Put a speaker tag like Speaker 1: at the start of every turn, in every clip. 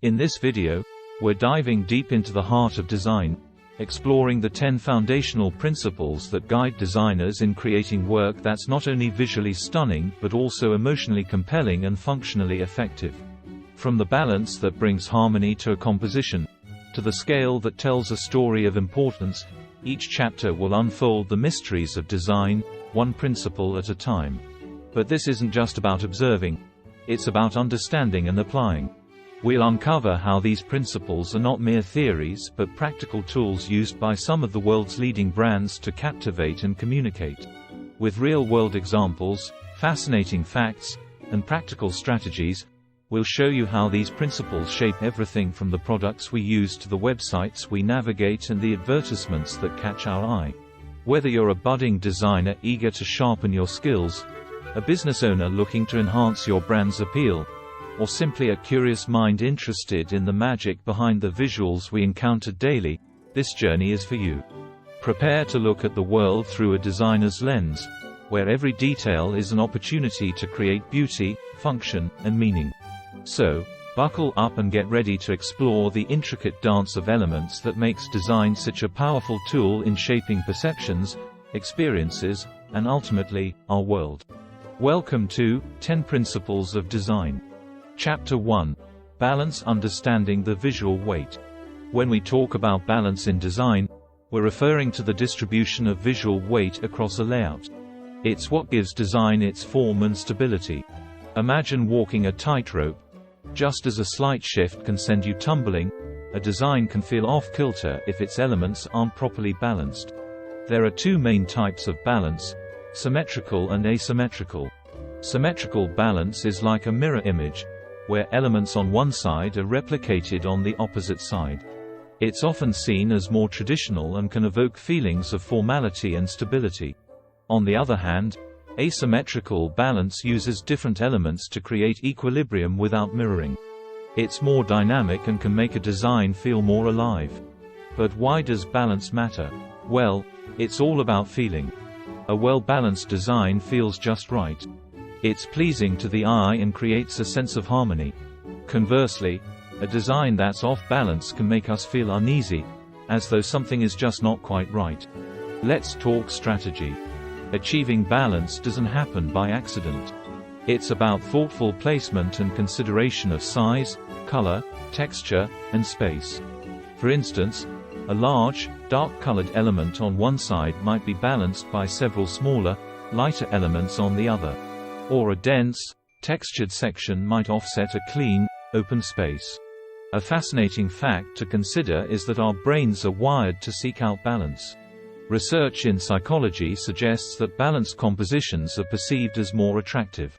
Speaker 1: In this video, we're diving deep into the heart of design, exploring the 10 foundational principles that guide designers in creating work that's not only visually stunning but also emotionally compelling and functionally effective. From the balance that brings harmony to a composition, to the scale that tells a story of importance, each chapter will unfold the mysteries of design, one principle at a time. But this isn't just about observing, it's about understanding and applying. We'll uncover how these principles are not mere theories but practical tools used by some of the world's leading brands to captivate and communicate. With real-world examples, fascinating facts, and practical strategies, we'll show you how these principles shape everything from the products we use to the websites we navigate and the advertisements that catch our eye. Whether you're a budding designer eager to sharpen your skills, a business owner looking to enhance your brand's appeal, or simply a curious mind interested in the magic behind the visuals we encounter daily, this journey is for you. Prepare to look at the world through a designer's lens, where every detail is an opportunity to create beauty, function, and meaning. So, buckle up and get ready to explore the intricate dance of elements that makes design such a powerful tool in shaping perceptions, experiences, and ultimately, our world. Welcome to 10 Principles of Design. Chapter 1. Balance: Understanding the Visual Weight. When we talk about balance in design, we're referring to the distribution of visual weight across a layout. It's what gives design its form and stability. Imagine walking a tightrope. Just as a slight shift can send you tumbling, a design can feel off-kilter if its elements aren't properly balanced. There are two main types of balance: symmetrical and asymmetrical. Symmetrical balance is like a mirror image, where elements on one side are replicated on the opposite side. It's often seen as more traditional and can evoke feelings of formality and stability. On the other hand, asymmetrical balance uses different elements to create equilibrium without mirroring. It's more dynamic and can make a design feel more alive. But why does balance matter? Well, it's all about feeling. A well-balanced design feels just right. It's pleasing to the eye and creates a sense of harmony. Conversely, a design that's off balance can make us feel uneasy, as though something is just not quite right. Let's talk strategy. Achieving balance doesn't happen by accident. It's about thoughtful placement and consideration of size, color, texture, and space. For instance, a large, dark-colored element on one side might be balanced by several smaller, lighter elements on the other. Or a dense, textured section might offset a clean, open space. A fascinating fact to consider is that our brains are wired to seek out balance. Research in psychology suggests that balanced compositions are perceived as more attractive.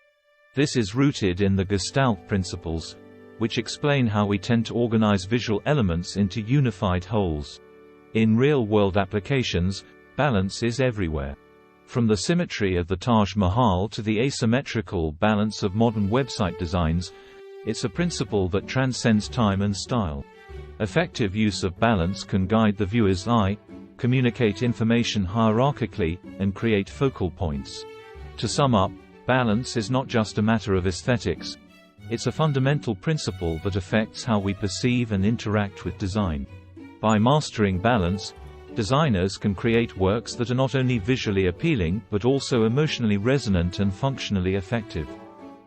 Speaker 1: This is rooted in the Gestalt principles, which explain how we tend to organize visual elements into unified wholes. In real-world applications, balance is everywhere. From the symmetry of the Taj Mahal to the asymmetrical balance of modern website designs, it's a principle that transcends time and style. Effective use of balance can guide the viewer's eye, communicate information hierarchically, and create focal points. To sum up, balance is not just a matter of aesthetics. It's a fundamental principle that affects how we perceive and interact with design. By mastering balance, designers can create works that are not only visually appealing but also emotionally resonant and functionally effective.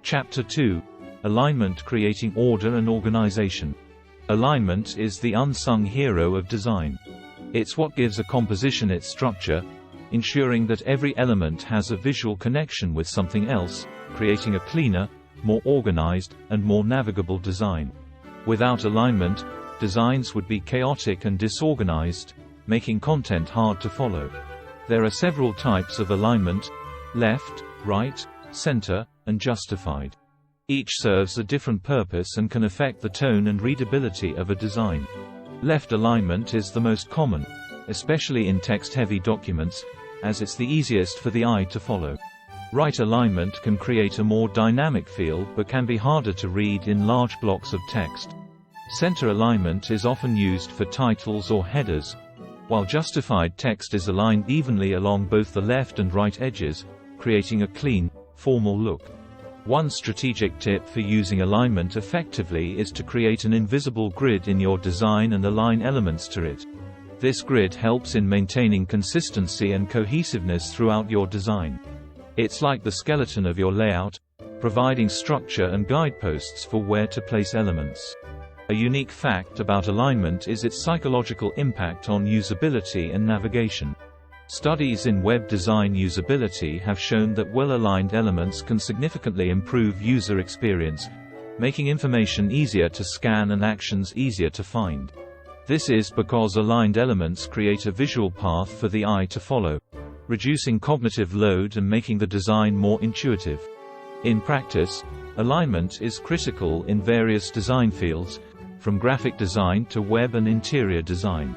Speaker 1: Chapter 2. Alignment: Creating Order and Organization. Alignment is the unsung hero of design. It's what gives a composition its structure, ensuring that every element has a visual connection with something else, creating a cleaner, more organized, and more navigable design. Without alignment, designs would be chaotic and disorganized, making content hard to follow. There are several types of alignment: left, right, center, and justified. Each serves a different purpose and can affect the tone and readability of a design. Left alignment is the most common, especially in text-heavy documents, as it's the easiest for the eye to follow. Right alignment can create a more dynamic feel but can be harder to read in large blocks of text. Center alignment is often used for titles or headers, while justified text is aligned evenly along both the left and right edges, creating a clean, formal look. One strategic tip for using alignment effectively is to create an invisible grid in your design and align elements to it. This grid helps in maintaining consistency and cohesiveness throughout your design. It's like the skeleton of your layout, providing structure and guideposts for where to place elements. A unique fact about alignment is its psychological impact on usability and navigation. Studies in web design usability have shown that well-aligned elements can significantly improve user experience, making information easier to scan and actions easier to find. This is because aligned elements create a visual path for the eye to follow, reducing cognitive load and making the design more intuitive. In practice, alignment is critical in various design fields, from graphic design to web and interior design.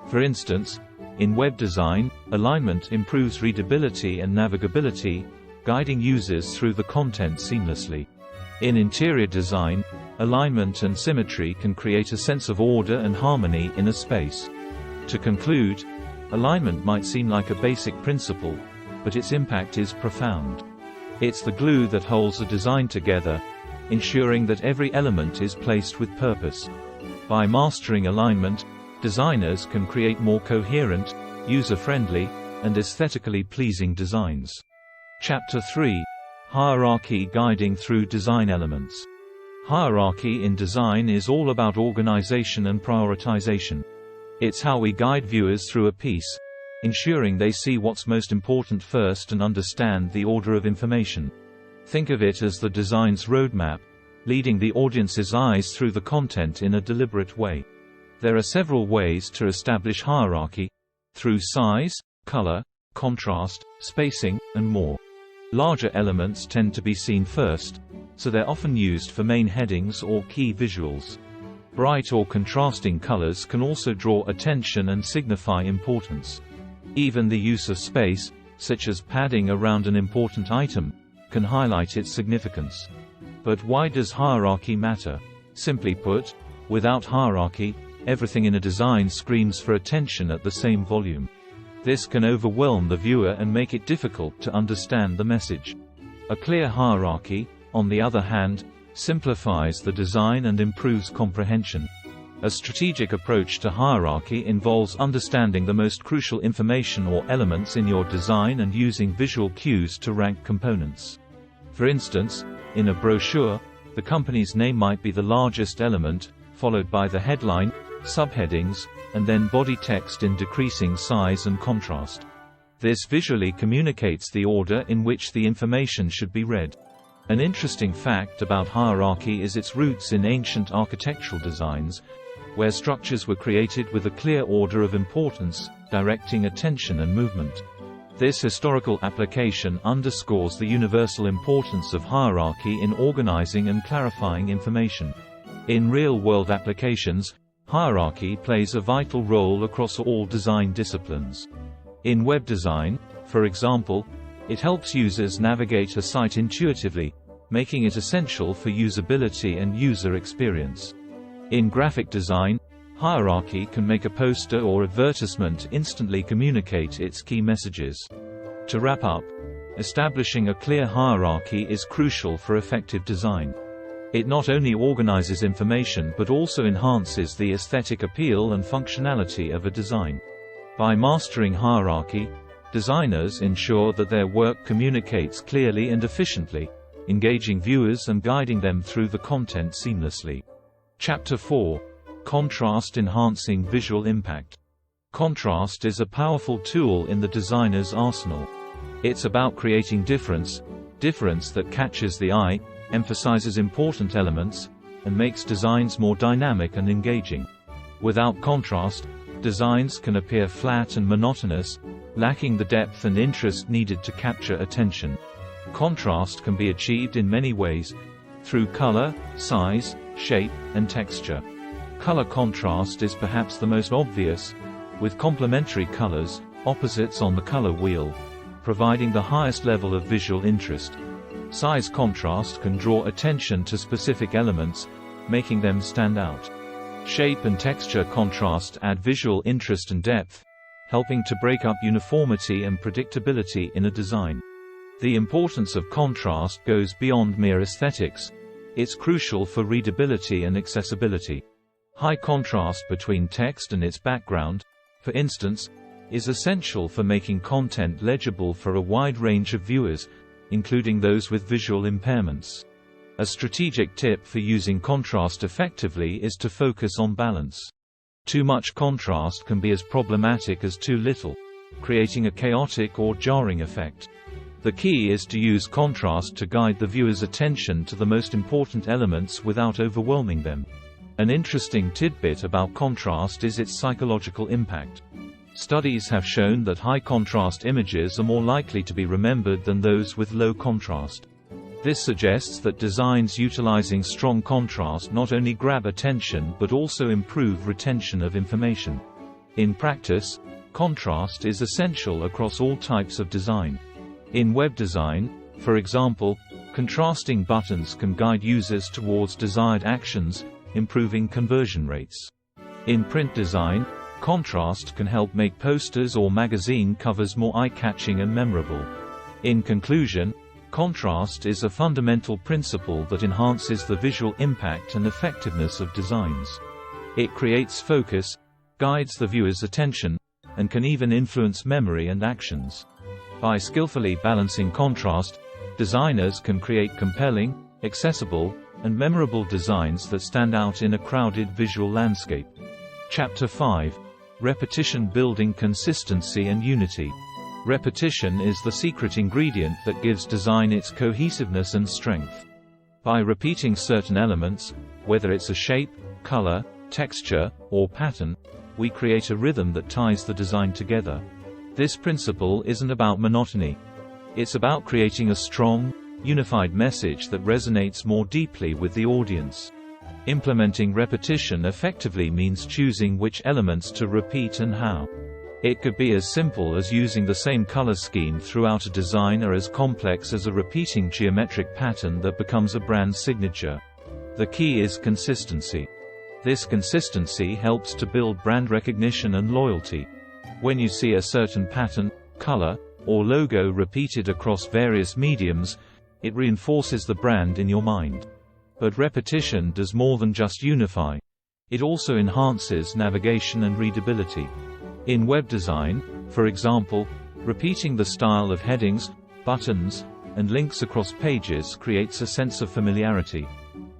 Speaker 1: For instance, in web design, alignment improves readability and navigability, guiding users through the content seamlessly. In interior design, alignment and symmetry can create a sense of order and harmony in a space. To conclude, alignment might seem like a basic principle, but its impact is profound. It's the glue that holds a design together, ensuring that every element is placed with purpose. By mastering alignment, designers can create more coherent, user-friendly, and aesthetically pleasing designs. Chapter 3: Hierarchy guiding through design elements. Hierarchy in design is all about organization and prioritization. It's how we guide viewers through a piece, ensuring they see what's most important first and understand the order of information. Think of it as the design's roadmap, leading the audience's eyes through the content in a deliberate way. There are several ways to establish hierarchy: through size, color, contrast, spacing, and more. Larger elements tend to be seen first, so they're often used for main headings or key visuals. Bright or contrasting colors can also draw attention and signify importance. Even the use of space, such as padding around an important item, can highlight its significance. But why does hierarchy matter? Simply put, without hierarchy, everything in a design screams for attention at the same volume. This can overwhelm the viewer and make it difficult to understand the message. A clear hierarchy, on the other hand, simplifies the design and improves comprehension. A strategic approach to hierarchy involves understanding the most crucial information or elements in your design and using visual cues to rank components. For instance, in a brochure, the company's name might be the largest element, followed by the headline, subheadings, and then body text in decreasing size and contrast. This visually communicates the order in which the information should be read. An interesting fact about hierarchy is its roots in ancient architectural designs, where structures were created with a clear order of importance, directing attention and movement. This historical application underscores the universal importance of hierarchy in organizing and clarifying information. In real-world applications, hierarchy plays a vital role across all design disciplines. In web design, for example, it helps users navigate a site intuitively, making it essential for usability and user experience. In graphic design, hierarchy can make a poster or advertisement instantly communicate its key messages. To wrap up, establishing a clear hierarchy is crucial for effective design. It not only organizes information but also enhances the aesthetic appeal and functionality of a design. By mastering hierarchy, designers ensure that their work communicates clearly and efficiently, engaging viewers and guiding them through the content seamlessly. Chapter 4: Contrast enhancing visual impact. Contrast is a powerful tool in the designer's arsenal. It's about creating difference that catches the eye, emphasizes important elements, and makes designs more dynamic and engaging. Without contrast, designs can appear flat and monotonous, lacking the depth and interest needed to capture attention. Contrast can be achieved in many ways, through color, size, shape, and texture. Color contrast is perhaps the most obvious, with complementary colors, opposites on the color wheel, providing the highest level of visual interest. Size contrast can draw attention to specific elements, making them stand out. Shape and texture contrast add visual interest and depth, helping to break up uniformity and predictability in a design. The importance of contrast goes beyond mere aesthetics. It's crucial for readability and accessibility. High contrast between text and its background, for instance, is essential for making content legible for a wide range of viewers, including those with visual impairments. A strategic tip for using contrast effectively is to focus on balance. Too much contrast can be as problematic as too little, creating a chaotic or jarring effect. The key is to use contrast to guide the viewer's attention to the most important elements without overwhelming them. An interesting tidbit about contrast is its psychological impact. Studies have shown that high contrast images are more likely to be remembered than those with low contrast. This suggests that designs utilizing strong contrast not only grab attention but also improve retention of information. In practice, contrast is essential across all types of design. In web design, for example, contrasting buttons can guide users towards desired actions, improving conversion rates. In print design, contrast can help make posters or magazine covers more eye-catching and memorable. In conclusion, contrast is a fundamental principle that enhances the visual impact and effectiveness of designs. It creates focus, guides the viewer's attention, and can even influence memory and actions. By skillfully balancing contrast, designers can create compelling, accessible, and memorable designs that stand out in a crowded visual landscape. Chapter 5. Repetition building consistency and unity. Repetition is the secret ingredient that gives design its cohesiveness and strength. By repeating certain elements, whether it's a shape, color, texture, or pattern, we create a rhythm that ties the design together. This principle isn't about monotony. It's about creating a strong, unified message that resonates more deeply with the audience. Implementing repetition effectively means choosing which elements to repeat and how. It could be as simple as using the same color scheme throughout a design or as complex as a repeating geometric pattern that becomes a brand signature. The key is consistency. This consistency helps to build brand recognition and loyalty. When you see a certain pattern, color, or logo repeated across various mediums, it reinforces the brand in your mind. But repetition does more than just unify. It also enhances navigation and readability. In web design, for example, repeating the style of headings, buttons, and links across pages creates a sense of familiarity.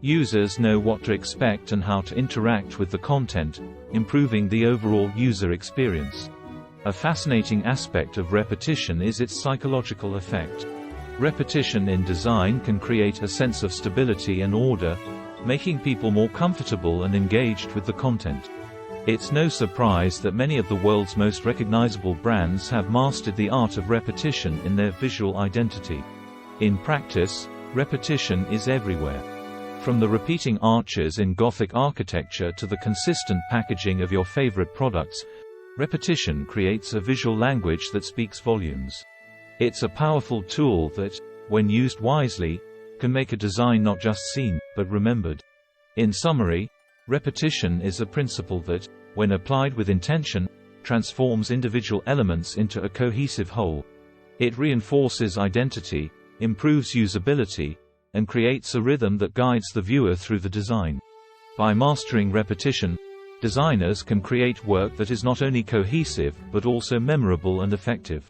Speaker 1: Users know what to expect and how to interact with the content, improving the overall user experience. A fascinating aspect of repetition is its psychological effect. Repetition in design can create a sense of stability and order, making people more comfortable and engaged with the content. It's no surprise that many of the world's most recognizable brands have mastered the art of repetition in their visual identity. In practice, repetition is everywhere. From the repeating arches in Gothic architecture to the consistent packaging of your favorite products, repetition creates a visual language that speaks volumes. It's a powerful tool that, when used wisely, can make a design not just seen, but remembered. In summary, repetition is a principle that, when applied with intention, transforms individual elements into a cohesive whole. It reinforces identity, improves usability, and creates a rhythm that guides the viewer through the design. By mastering repetition, designers can create work that is not only cohesive but also memorable and effective.